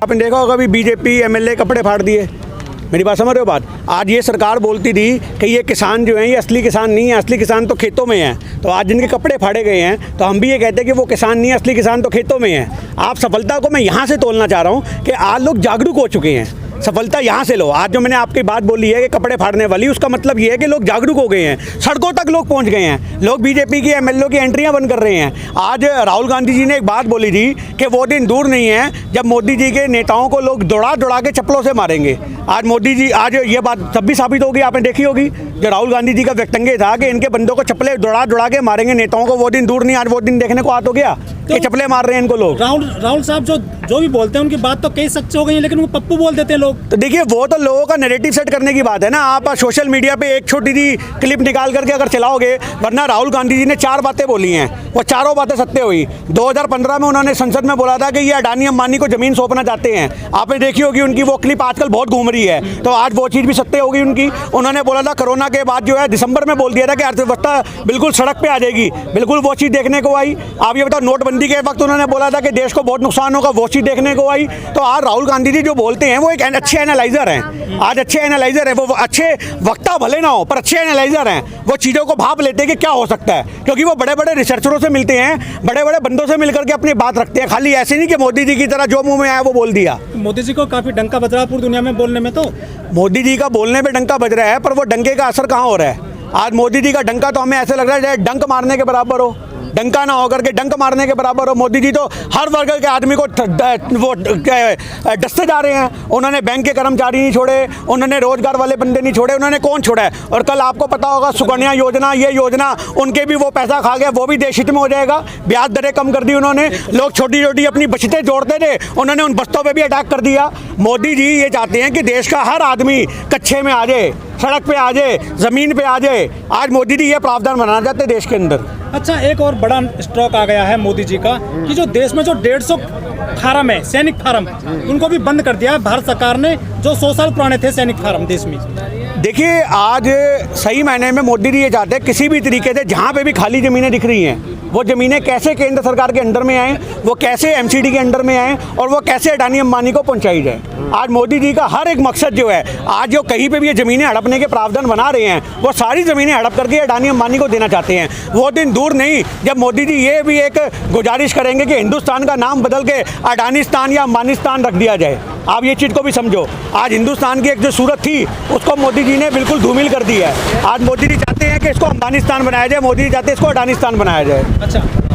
आपने देखा होगा अभी बीजेपी एमएलए कपड़े फाड़ दिए। मेरी बात समझ रहे हो बात। आज ये सरकार बोलती थी कि ये किसान जो हैं ये असली किसान नहीं है, असली किसान तो खेतों में हैं। तो आज जिनके कपड़े फाड़े गए हैं तो हम भी ये कहते हैं कि वो किसान नहीं है, असली किसान तो खेतों में हैं। आप सफलता को मैं यहाँ से तोलना चाह रहा हूँ कि आज लोग जागरूक हो चुके हैं। सफलता यहाँ से लो। आज जो मैंने आपकी बात बोली है कि कपड़े फाड़ने वाली, उसका मतलब ये है कि लोग जागरूक हो गए हैं, सड़कों तक लोग पहुँच गए हैं। लोग बीजेपी की एमएलए की एंट्रियाँ बंद कर रहे हैं। आज राहुल गांधी जी ने एक बात बोली थी कि वो दिन दूर नहीं है जब मोदी जी के नेताओं को लोग दौड़ा के चप्पलों से मारेंगे। आज मोदी जी, आज ये बात तब भी साबित होगी, आपने देखी होगी जो राहुल गांधी जी का व्यक्तव्य था कि इनके बंदों को चप्पलें दौड़ा के मारेंगे नेताओं को। वो दिन दूर नहीं, आज वो दिन देखने को आ तो गया कि चप्पलें मार रहे हैं इनको लोग। राहुल साहब जो भी बोलते हैं उनकी बात तो कई सच हो गई है, लेकिन वो पप्पू बोल देते हैं लोग। तो देखिए वो तो लोगों का नैरेटिव सेट करने की बात है ना। आप सोशल मीडिया पे एक छोटी सी क्लिप निकाल करके अगर चलाओगे, वरना राहुल गांधी जी ने 4 बातें बोली हैं, वो चारों बातें सत्य हुई। 2015 में उन्होंने संसद में बोला था कि ये अडानी अंबानी को जमीन सौंपना चाहते हैं। आपने देखी होगी उनकी वो क्लिप आजकल बहुत घूम रही है, तो आज वो चीज़ भी सत्य होगी उनकी। उन्होंने बोला था कोरोना के बाद जो है दिसंबर में बोल दिया था कि अर्थव्यवस्था बिल्कुल सड़क पे आ जाएगी, बिल्कुल वो चीज़ देखने को आई। आप ये बताओ नोटबंदी के वक्त उन्होंने बोला था कि देश को बहुत नुकसान होगा, वो चीज़ देखने को आई। तो आज राहुल गांधी जी जो बोलते हैं वो एक अच्छे एनालाइजर हैं। आज अच्छे एनालाइजर है, वो अच्छे वक्ता भले ना हो पर अच्छे एनालाइजर हैं। वो चीज़ों को भाप लेते हैं कि क्या हो सकता है, क्योंकि वो बड़े बड़े रिसर्चरों से मिलते हैं, बड़े बड़े बंदों से मिलकर के अपनी बात रखते हैं। खाली ऐसे नहीं कि मोदी जी की तरह जो मुंह में आया वो बोल दिया। मोदी जी को काफी डंका बज रहा है पूरी दुनिया में बोलने में। तो मोदी जी का बोलने पे डंका बज रहा है, पर वो डंके का असर कहाँ हो रहा है। आज मोदी जी का डंका तो हमें ऐसे लग रहा है डंक मारने के बराबर हो, डंका ना होकर के डंक मारने के बराबर हो। मोदी जी तो हर वर्ग के आदमी को वो डसते जा रहे हैं। उन्होंने बैंक के कर्मचारी नहीं छोड़े, उन्होंने रोजगार वाले बंदे नहीं छोड़े, उन्होंने कौन छोड़ा है। और कल आपको पता होगा सुकन्या योजना, ये योजना उनके भी वो पैसा खा गया, वो भी देश हित में हो जाएगा। ब्याज दरें कम कर दी उन्होंने। लोग छोटी छोटी अपनी बचतें जोड़ते थे, उन्होंने उन बचतों पर भी अटैक कर दिया। मोदी जी ये चाहते हैं कि देश का हर आदमी कच्चे में आ जाए, सड़क पे आ जाए, जमीन पे आ जाए। आज मोदी जी ये प्रावधान बनाना चाहते हैं देश के अंदर। अच्छा, एक और बड़ा स्ट्रोक आ गया है मोदी जी का कि जो देश में जो 150 फार्म है, सैनिक फार्म, उनको भी बंद कर दिया है भारत सरकार ने, जो 100 साल पुराने थे सैनिक फार्म देश में। देखिए आज सही मायने में मोदी जी ये चाहते हैं किसी भी तरीके से जहाँ पे भी खाली ज़मीनें दिख रही हैं वो ज़मीनें कैसे केंद्र सरकार के अंडर में आएँ, वो कैसे एमसीडी के अंडर में आएँ और वो कैसे अडानी अंबानी को पहुँचाई जाए। आज मोदी जी का हर एक मकसद जो है, आज जो कहीं पे भी ये ज़मीनें हड़पने के प्रावधान बना रहे हैं, वो सारी ज़मीनें हड़प करके अडानी अंबानी को देना चाहते हैं। वो दिन दूर नहीं जब मोदी जी ये भी एक गुजारिश करेंगे कि हिंदुस्तान का नाम बदल के अडानिस्तान या अंबानिस्तान रख दिया जाए। आप ये चीज़ को भी समझो। आज हिंदुस्तान की एक जो सूरत थी उसको मोदी जी ने बिल्कुल धूमिल कर दी है। आज मोदी जी चाहते हैं कि इसको अंबानिस्तान बनाया जाए, मोदी जी चाहते हैं इसको अडानिस्तान बनाया जाए।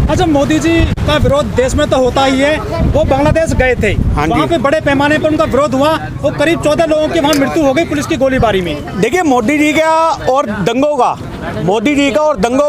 अच्छा, मोदी जी का विरोध देश में तो होता ही है। वो बांग्लादेश गए थे, वहाँ पे बड़े पैमाने पर उनका विरोध हुआ और करीब 14 लोगों की वहाँ मृत्यु हो गई पुलिस की गोलीबारी में। देखिए मोदी जी का और दंगों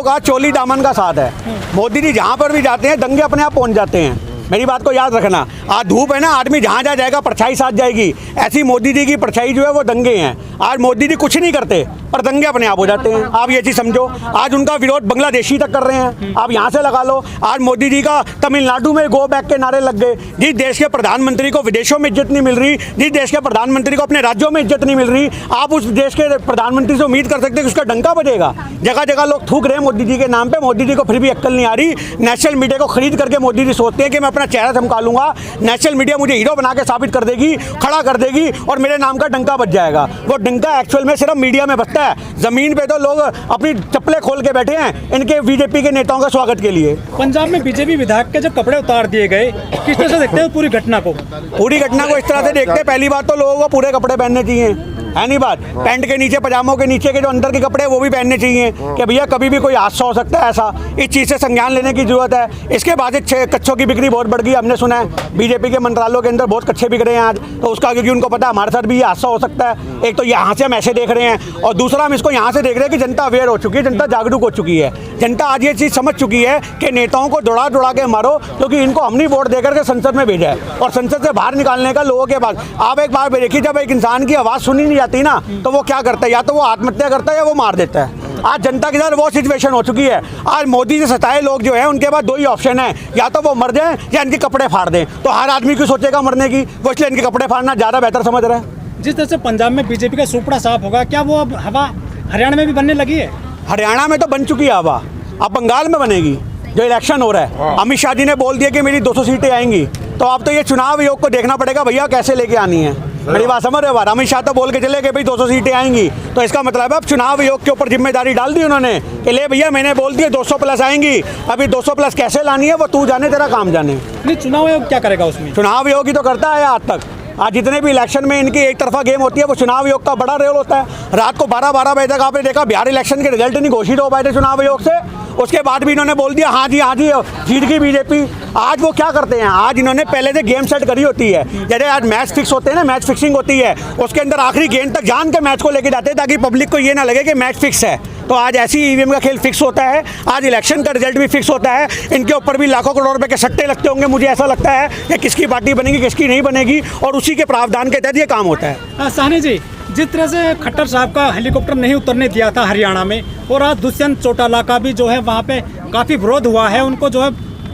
का चोली दामन का साथ है। मोदी जी जहाँ पर भी जाते हैं दंगे अपने आप पहुँच जाते हैं। मेरी बात को याद रखना। आज धूप है ना, आदमी जहाँ जहाँ जाएगा परछाई साथ जाएगी। ऐसी मोदी जी की परछाई जो है वो दंगे हैं। आज मोदी जी कुछ नहीं करते पर दंगे अपने आप हो जाते हैं। आप ये चीज़ समझो। आज उनका विरोध बांग्लादेशी तक कर रहे हैं, आप यहाँ से लगा लो। आज मोदी जी का तमिलनाडु में गो बैक के नारे लग गए। जिस देश के प्रधानमंत्री को विदेशों में इज्जत नहीं मिल रही, जिस देश के प्रधानमंत्री को अपने राज्यों में इज्जत नहीं मिल रही, आप उस देश के प्रधानमंत्री से उम्मीद कर सकते हैं कि उसका डंका बजेगा। जगह जगह लोग थूक रहे हैं मोदी जी के नाम पर। मोदी जी को फिर भी अक्ल नहीं आ रही। नेशनल मीडिया को खरीद करके मोदी जी सोचते हैं कि मैं अपना चेहरा चमका लूंगा, नेशनल मीडिया मुझे हीरो बना के साबित कर देगी, खड़ा कर देगी और मेरे नाम का डंका बज जाएगा। वो डंका एक्चुअल में सिर्फ मीडिया में बजता है। जमीन पे तो लोग अपनी चप्पलें खोल के बैठे हैं इनके बीजेपी के नेताओं का स्वागत के लिए। पंजाब में बीजेपी विधायक के जब कपड़े उतार दिए गए, किस तरह से देखते हैं पूरी घटना को? पूरी घटना को इस तरह से देखते हैं, पहली बात तो लोगों को पूरे कपड़े पहनने चाहिए, है नहीं बात। पैंट के नीचे, पजामों के नीचे के जो अंदर के कपड़े वो भी पहनने चाहिए कि भैया कभी भी कोई हादसा हो सकता है। ऐसा इस चीज़ से संज्ञान लेने की जरूरत है। इसके बाद कच्छों की बिक्री बहुत बढ़ गई। हमने सुना है बीजेपी के मंत्रालयों के अंदर बहुत कच्छे बिक रहे हैं आज, तो उसका क्योंकि उनको पता है हमारे साथ भी ये हादसा हो सकता है। एक तो यहाँ से हम ऐसे देख रहे हैं और दूसरा हम इसको यहाँ से देख रहे हैं कि जनता अवेयर हो चुकी है, जनता जागरूक हो चुकी है। जनता आज ये चीज़ समझ चुकी है कि नेताओं को दौड़ा के मारो, क्योंकि इनको हमने वोट देकर के संसद में भेजा है और संसद से बाहर निकालने का लोगों के पास। आप एक बार देखिए, जब एक इंसान की आवाज़ सुनी नहीं जाती ना तो वो क्या करता है, या तो वो आत्महत्या करता है या वो मार देता है। आज जनता के साथ वो सिचुएशन हो चुकी है। आज मोदी से सताए लोग जो हैं उनके पास 2 ही ऑप्शन है, या तो वो मर जाएं या इनके कपड़े फाड़ दें। तो हर आदमी क्यों सोचेगा मरने की, वो इसलिए इनके कपड़े फाड़ना ज़्यादा बेहतर समझ रहा है। जिस तरह से पंजाब में बीजेपी का सुपड़ा साफ होगा, क्या वो अब हवा हरियाणा में भी बनने लगी है? हरियाणा में तो बन चुकी है हवा, अब बंगाल में बनेगी। जो इलेक्शन हो रहा है, अमित शाह जी ने बोल दिया कि मेरी 200 सीटें आएंगी। तो अब तो ये चुनाव योग को देखना पड़ेगा भैया कैसे लेके आनी है। मेरी बात समझ रहे हो? अमित शाह तो बोल के चले गए भाई 200 सीटें आएंगी, तो इसका मतलब है अब चुनाव आयोग के ऊपर जिम्मेदारी डाल दी उन्होंने कि ले भैया मैंने बोल दिया 200 प्लस आएंगी, अभी 200 प्लस कैसे लानी है वो तू जाने, तेरा काम जाने। नहीं, चुनाव आयोग क्या करेगा उसमें? चुनाव आयोग ही तो करता है आज तक। आज जितने भी इलेक्शन में इनकी एक तरफा गेम होती है वो चुनाव आयोग का बड़ा रोल होता है। रात को 12-12 बजे तक आपने देखा बिहार इलेक्शन के रिजल्ट नहीं घोषित हो पाए थे चुनाव आयोग से, उसके बाद भी इन्होंने बोल दिया हाँ जी जीत गई बीजेपी। आज वो क्या करते हैं, आज इन्होंने पहले से गेम सेट करी होती है, जैसे आज मैच फिक्स होते हैं ना, मैच फिक्सिंग होती है, उसके अंदर आखिरी गेंद तक जान के मैच को लेके जाते हैं ताकि पब्लिक को ये ना लगे कि मैच फिक्स है। तो आज ऐसी ईवीएम का खेल फिक्स होता है, आज इलेक्शन का रिजल्ट भी फिक्स होता है। इनके ऊपर भी लाखों करोड़ रुपए के सट्टे लगते होंगे, मुझे ऐसा लगता है कि किसकी पार्टी बनेगी किसकी नहीं बनेगी, और उसी के प्रावधान के तहत ये काम होता है। साहनी जी, जिस तरह से खट्टर साहब का हेलीकॉप्टर नहीं उतरने दिया था हरियाणा में, और आज दुष्यंत चौटाला का भी जो है वहाँ पे काफ़ी विरोध हुआ है, उनको जो है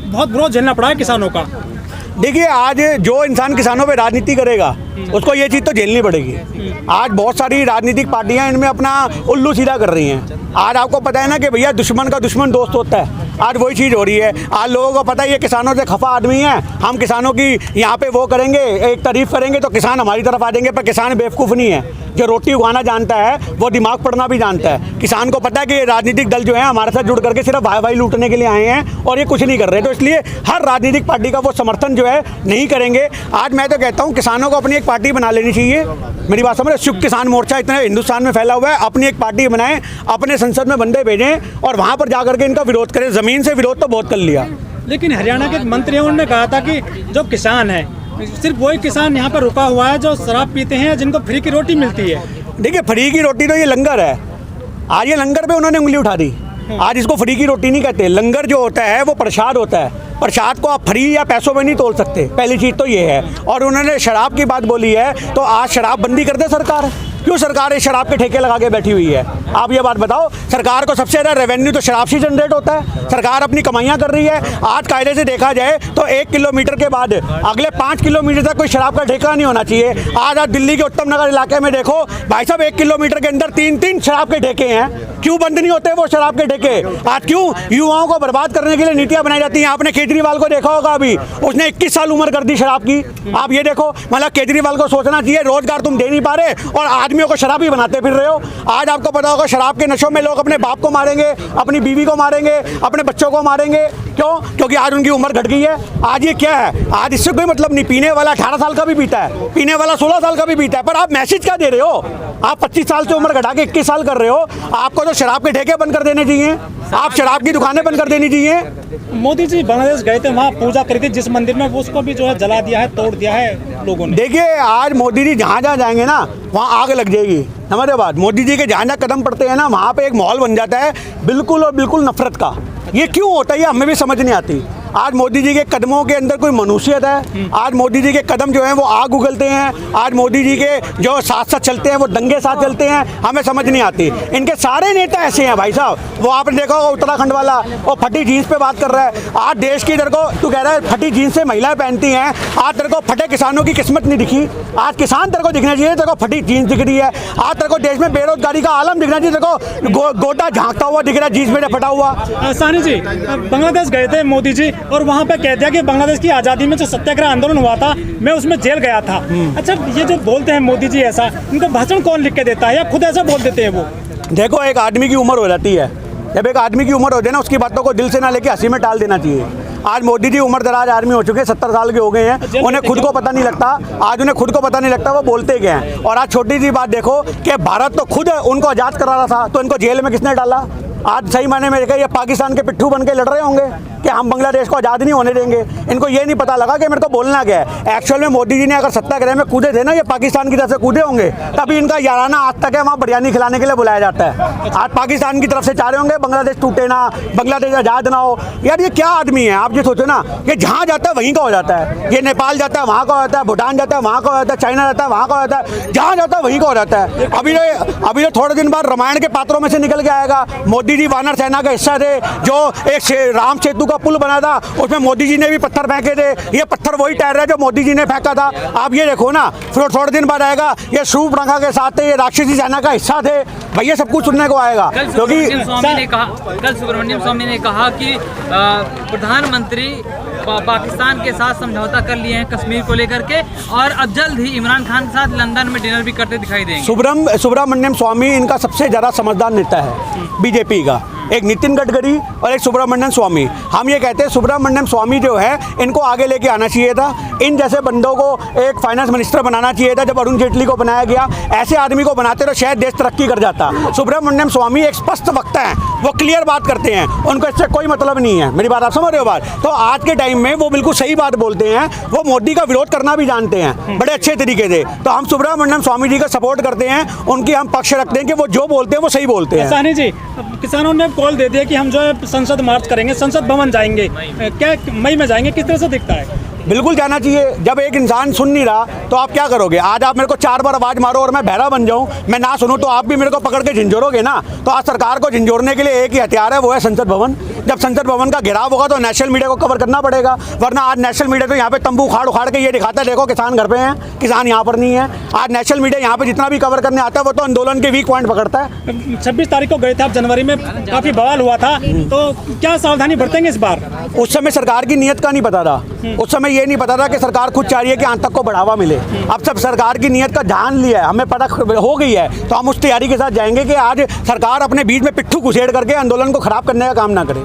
बहुत विरोध झेलना पड़ा है किसानों का। देखिए आज जो इंसान किसानों पे राजनीति करेगा उसको ये चीज़ तो झेलनी पड़ेगी। आज बहुत सारी राजनीतिक पार्टियां इनमें अपना उल्लू सीधा कर रही हैं। आज आपको पता है ना कि भैया दुश्मन का दुश्मन दोस्त होता है, आज वही चीज़ हो रही है। आज लोगों को पता है ये किसानों से खफा आदमी है, हम किसानों की यहाँ पे वो करेंगे, एक तारीफ करेंगे तो किसान हमारी तरफ आ जाएंगे, पर किसान बेवकूफ़ नहीं है। जो रोटी उगाना जानता है वो दिमाग पढ़ना भी जानता है। किसान को पता है कि ये राजनीतिक दल जो है हमारे साथ जुड़ करके सिर्फ भाई लूटने के लिए आए हैं और ये कुछ नहीं कर रहे, तो इसलिए हर राजनीतिक पार्टी का वो समर्थन जो है नहीं करेंगे। आज मैं तो कहता हूँ किसानों को अपनी एक पार्टी बना लेनी चाहिए। मेरी बात समझ, शुभ किसान मोर्चा इतने हिंदुस्तान में फैला हुआ है, अपनी एक पार्टी बनाएं, अपने संसद में बंदे भेजें और वहाँ पर जा करके इनका विरोध करें। ज़मीन से विरोध तो बहुत कर लिया। लेकिन हरियाणा के मंत्रियों ने कहा था कि जो किसान है सिर्फ वही किसान यहाँ पर रुका हुआ है जो शराब पीते हैं, जिनको फ्री की रोटी मिलती है। देखिए फ्री की रोटी तो ये लंगर है, आज ये लंगर पे उन्होंने उंगली उठा दी। आज इसको फ्री की रोटी नहीं कहते, लंगर जो होता है वो प्रसाद होता है। प्रसाद को आप फ्री या पैसों में नहीं तोल सकते, पहली चीज़ तो ये है। और उन्होंने शराब की बात बोली है, तो आज शराब बंदी कर दे सरकार, क्यों सरकार इस शराब के ठेके लगा के बैठी हुई है? आप ये बात बताओ, सरकार को सबसे ज़्यादा रेवेन्यू तो शराब से जनरेट होता है, सरकार अपनी कमाइयाँ कर रही है। आज कायदे से देखा जाए तो 1 किलोमीटर के बाद अगले 5 किलोमीटर तक कोई शराब का ठेका नहीं होना चाहिए। आज दिल्ली के उत्तम नगर इलाके में देखो भाई साहब, 1 किलोमीटर के अंदर 3-3 शराब के ठेके हैं। क्यों बंद नहीं होते वो शराब के ठेके? आज क्यों युवाओं को बर्बाद करने के लिए नीतियाँ बनाई जाती हैं? आपने केजरीवाल को देखा होगा, अभी उसने 21 साल उम्र कर दी शराब की। आप ये देखो, मतलब केजरीवाल को सोचना चाहिए, रोजगार तुम दे नहीं पा रहे और आदमियों को शराबी बनाते फिर रहे हो। आज आपको पता होगा शराब के नशों में लोग अपने बाप को मारेंगे, अपनी बीवी को मारेंगे, अपने बच्चों को मारेंगे। क्यों? क्योंकि आज उनकी उम्र घट गई है। आज ये क्या है, आज इससे कोई मतलब नहीं। पीने वाला 18 साल का भी पीता है, पीने वाला 16 साल का भी पीता है, पर आप मैसेज क्या दे रहे हो? आप 25 साल से उम्र घटा के 21 साल कर रहे हो। आपको तो शराब के ठेके बंद कर देने चाहिए, आप शराब की दुकानें बंद कर देनी चाहिए। मोदी जी बांग्लादेश गए थे, वहाँ पूजा करी थी जिस मंदिर में, वो उसको भी जो है जला दिया है, तोड़ दिया है लोगों ने। देखिए आज मोदी जी जहाँ जहाँ जाएंगे ना वहाँ आग लग जाएगी। समझ रहे बात? मोदी जी के जहाँ जहाँ कदम पड़ते हैं ना वहाँ पे एक माहौल बन जाता है बिल्कुल और बिल्कुल नफरत का। ये क्यों होता है ये हमें भी समझ नहीं आती। आज मोदी जी के कदमों के अंदर कोई मनुष्यत है? आज मोदी जी के कदम जो हैं वो आग उगलते हैं। आज मोदी जी के जो साथ साथ चलते हैं वो दंगे साथ चलते हैं, हमें समझ नहीं आती। इनके सारे नेता ऐसे हैं भाई साहब। वो आपने देखा होगा उत्तराखंड वाला, वो फटी जीन्स पे बात कर रहा है। आज देश की तेरे को तू कह रहा है फटी जीन्स से महिलाएं पहनती हैं, आज तेरे को फटे किसानों की किस्मत नहीं दिखी। आज किसान तेरे को दिखना चाहिए, तेरे को फटी जीन्स दिख रही है। आज तेरे को देश में बेरोजगारी का आलम दिखना चाहिए, तेरे को गोटा झांकता हुआ दिख रहा है जीन्स में फटा हुआ। साहनी जी बांग्लादेश गए थे मोदी जी और वहाँ पे कहते हैं कि बांग्लादेश की आज़ादी में जो सत्याग्रह आंदोलन हुआ था मैं उसमें जेल गया था। अच्छा, ये जो बोलते हैं मोदी जी ऐसा, इनको भाषण कौन लिख के देता है या खुद ऐसा बोल देते हैं वो? देखो एक आदमी की उम्र हो जाती है, जब एक आदमी की उम्र होती है ना उसकी बातों को दिल से ना लेके हंसी में टाल देना चाहिए। आज मोदी जी उम्र दराज आदमी हो चुके हैं, 70 साल के हो गए हैं, उन्हें खुद को पता नहीं लगता। आज उन्हें खुद को पता नहीं लगता वो बोलते क्या हैं। और आज छोटी सी बात देखो कि भारत तो खुद उनको आज़ाद करा रहा था, तो इनको जेल में किसने डाला? आज सही मायने में देखा ये पाकिस्तान के पिट्ठू बन के लड़ रहे होंगे कि हम बांग्लादेश को आज़ाद नहीं होने देंगे। इनको ये नहीं पता लगा कि मेरे को बोलना क्या है। एक्चुअल में मोदी जी ने अगर सत्याग्रह में कूदे थे ना, ये पाकिस्तान की तरफ से कूदे होंगे, तभी इनका याराना आज तक है वहाँ बिरयानी खिलाने के लिए बुलाया जाता है। आज पाकिस्तान की तरफ से चाह रहे होंगे बांग्लादेश टूटे ना, बांग्लादेश आज़ाद ना हो। यार ये क्या आदमी है? आप ये सोचो ना कि जहाँ जाता है वहीं का हो जाता है। ये नेपाल जाता है वहाँ का हो जाता है, भूटान जाता है वहाँ का हो जाता है, चाइना जाता है वहाँ का हो जाता है, जहाँ जाता है वहीं का हो जाता है। अभी तो थोड़े दिन बाद रामायण के पात्रों में से निकल के आएगा। मोदी जी वानर सेना का हिस्सा थे, जो एक राम सेतु का पुल बना था उसमें मोदी जी ने भी पत्थर फेंके थे। ये पत्थर वही टायर है जो मोदी जी ने फेंका था। आप ये देखो ना, फिर थोड़े दिन बाद आएगा ये सूर्पनखा के साथ थे, ये राक्षसी सेना का हिस्सा थे। भैया सब कुछ सुनने को आएगा, कल क्योंकि सुब्रमण्यम स्वामी ने कहा कि प्रधानमंत्री पाकिस्तान के साथ समझौता कर लिए हैं कश्मीर को लेकर के, और अब जल्द ही इमरान खान के साथ लंदन में डिनर भी करते दिखाई देंगे। सुब्रमण्यम स्वामी इनका सबसे ज़्यादा समझदार नेता है बीजेपी का, एक नितिन गडकरी और एक सुब्रमण्यम स्वामी। हम ये कहते हैं सुब्रमण्यम स्वामी जो है इनको आगे लेके आना चाहिए था, इन जैसे बंदों को एक फाइनेंस मिनिस्टर बनाना चाहिए था। जब अरुण जेटली को बनाया गया, ऐसे आदमी को बनाते तो शायद देश तरक्की कर जाता। सुब्रमण्यम स्वामी एक स्पष्ट वक्ता हैं, वो क्लियर बात करते हैं, उनको इससे कोई मतलब नहीं है। मेरी बात आप समझ रहे हो बात? तो आज के टाइम में वो बिल्कुल सही बात बोलते हैं, वो मोदी का विरोध करना भी जानते हैं बड़े अच्छे तरीके से। तो हम सुब्रमण्यम स्वामी जी का सपोर्ट करते हैं, उनकी हम पक्ष रखते हैं कि वो जो बोलते हैं वो सही बोलते हैं। साहनी जी, किसानों ने कॉल दे दिया कि हम जो है संसद मार्च करेंगे, संसद भवन जाएंगे, क्या मई में जाएंगे, किस तरह से दिखता है? बिल्कुल जाना चाहिए। जब एक इंसान सुन नहीं रहा तो आप क्या करोगे? आज आप मेरे को 4 बार आवाज़ मारो और मैं बहरा बन जाऊं, मैं ना सुनूं, तो आप भी मेरे को पकड़ के झिंझोरोगे ना। तो आज सरकार को झिंझोरने के लिए एक ही हथियार है, वो है संसद भवन। जब संसद भवन का घेराव होगा तो नेशनल मीडिया को कवर करना पड़ेगा, वरना आज नेशनल मीडिया तो यहाँ पे तंबू उखाड़ के ये दिखाता है, देखो किसान घर पे हैं, किसान यहाँ पर नहीं है। आज नेशनल मीडिया यहाँ पे जितना भी कवर करने आता है वो तो आंदोलन के वीक पॉइंट पकड़ता है। 26 तारीख को गए थे आप, जनवरी में काफी बवाल हुआ था, तो क्या सावधानी बरतेंगे इस बार? उस समय सरकार की नीयत का नहीं पता था, उस समय ये नहीं पता था कि सरकार खुद चाह रही है कि आतंक को बढ़ावा मिले। अब सब सरकार की नीयत का जान लिया है, हमें पता हो गई है, तो हम उस तैयारी के साथ जाएंगे कि आज सरकार अपने बीच में पिट्ठू घुसेड़ करके आंदोलन को खराब करने का काम ना करे।